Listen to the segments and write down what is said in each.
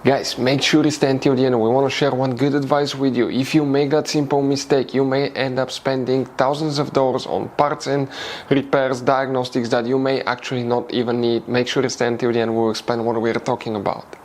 Guys, make sure you stay until the end. We want to share one good advice with you. If you make that simple mistake, you may end up spending thousands of dollars on parts and repairs, diagnostics that you may actually not even need. Make sure you stay until the end. We'll explain what we're talking about.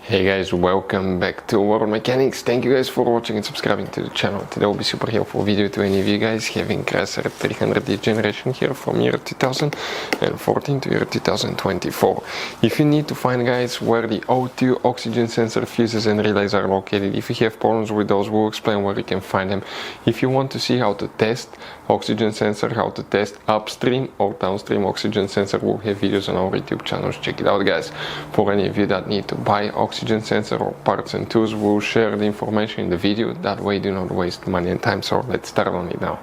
Hey guys, welcome back to World Mechanics. Thank you guys for watching and subscribing to the channel. Today will be super helpful video to any of you guys having Chrysler 300D generation here from year 2014 to year 2024. If you need to find, guys, where the O2 oxygen sensor fuses and relays are located, if you have problems with those, we'll explain where you can find them. If you want to see how to test oxygen sensor, how to test upstream or downstream oxygen sensor, we'll have videos on our YouTube channels. Check it out, guys. For any of you that need to buy oxygen sensor or parts and tools, we'll share the information in the video. That way do not waste money and time. So let's start on it now.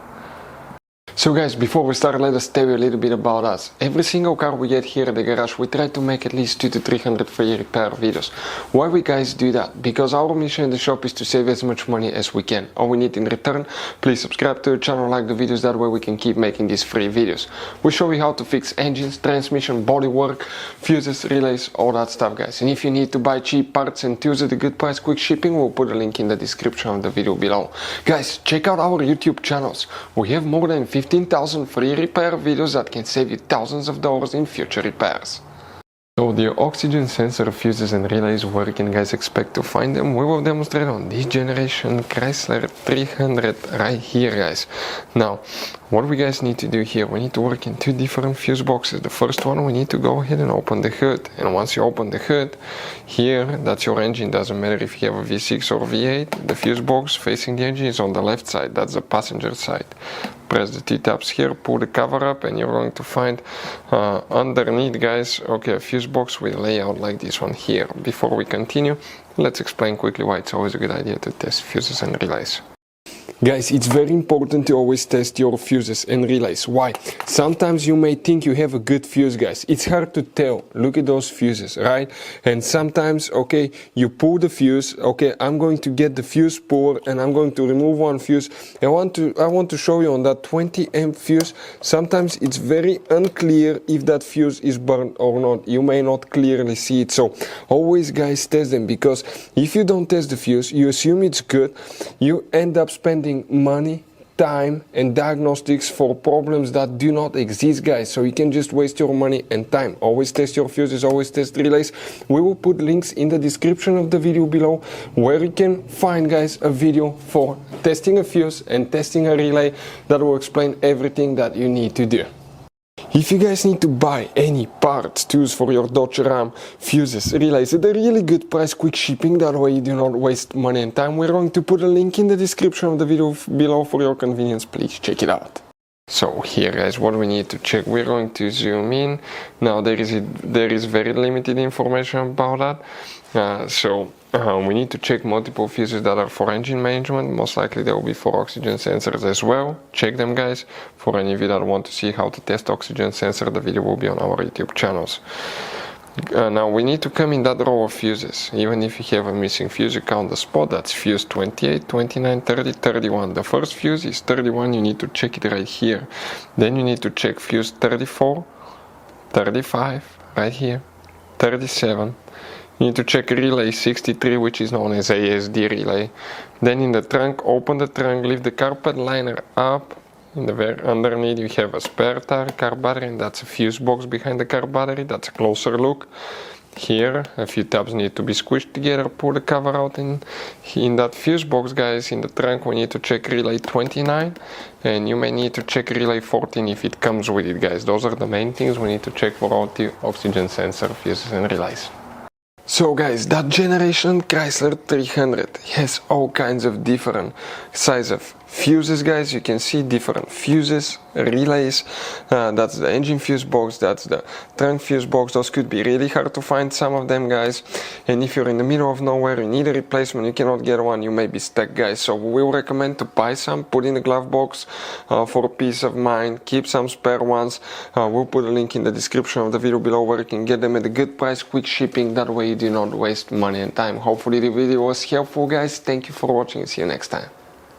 So guys, before we start, let us tell you a little bit about us. Every single car we get here at the garage, we try to make at least 200 to 300 free repair videos. Why we guys do that? Because our mission in the shop is to save as much money as we can. All we need in return, please subscribe to the channel, like the videos, that way we can keep making these free videos. We show you how to fix engines, transmission, bodywork, fuses, relays, all that stuff, guys. And if you need to buy cheap parts and tools at a good price, quick shipping, we'll put a link in the description of the video below. Guys, check out our YouTube channels. We have more than 15,000 free repair videos that can save you thousands of dollars in future repairs. So the oxygen sensor fuses and relays, where you can guys expect to find them, we will demonstrate on this generation Chrysler 300 right here, guys. Now, what we guys need to do here, we need to work in two different fuse boxes. The first one, we need to go ahead and open the hood. And once you open the hood, here, that's your engine. Doesn't matter if you have a V6 or V8. The fuse box facing the engine is on the left side. That's the passenger side. Press the T-tabs here, pull the cover up, and you're going to find underneath, guys, okay, a fuse box with layout like this one here. Before we continue, let's explain quickly why it's always a good idea to test fuses and relays. Guys, it's very important to always test your fuses and relays. Why? Sometimes you may think you have a good fuse, guys. It's hard to tell. Look at those fuses, right? And sometimes, okay, you pull the fuse. Okay, I'm going to get the fuse puller and I'm going to remove one fuse. I want to show you on that 20 amp fuse. Sometimes it's very unclear if that fuse is burned or not. You may not clearly see it. So always, guys, test them, because if you don't test the fuse, you assume it's good. You end up spending money, time and diagnostics for problems that do not exist, guys. So you can just waste your money and time. Always test your fuses, always test relays. We will put links in the description of the video below where you can find, guys, a video for testing a fuse and testing a relay that will explain everything that you need to do. If you guys need to buy any parts, tools for your Dodge Ram, fuses, relays at a really good price, quick shipping, that way you do not waste money and time, we're going to put a link in the description of the video below for your convenience. Please check it out. So here, guys, what we need to check, we're going to zoom in. Now there is very limited information about that. We need to check multiple fuses that are for engine management. Most likely they will be for oxygen sensors as well. Check them, guys. For any of you that want to see how to test oxygen sensor, the video will be on our YouTube channels. Now we need to come in that row of fuses. Even if you have a missing fuse, you count the spot. That's fuse 28, 29, 30, 31. The first fuse is 31. You need to check it right here. Then you need to check fuse 34, 35, right here, 37. You need to check relay 63, which is known as ASD relay. Then in the trunk, open the trunk, lift the carpet liner up. In the very underneath you have a spare tire, car battery, and that's a fuse box behind the car battery. That's a closer look. Here, a few tabs need to be squished together, pull the cover out. In that fuse box, guys, in the trunk, we need to check relay 29, and you may need to check relay 14 if it comes with it, guys. Those are the main things we need to check for all the oxygen sensor fuses and relays. So guys, that generation Chrysler 300 has all kinds of different size of fuses, guys. You can see different fuses, relays. That's the engine fuse box, that's the trunk fuse box. Those could be really hard to find, some of them, guys. And if you're in the middle of nowhere, you need a replacement, you cannot get one, you may be stuck, guys. So we will recommend to buy some, put in the glove box for peace of mind. Keep some spare ones. We'll put a link in the description of the video below where you can get them at a good price, quick shipping. That way you do not waste money and time. Hopefully the video was helpful, guys. Thank you for watching and see you next time.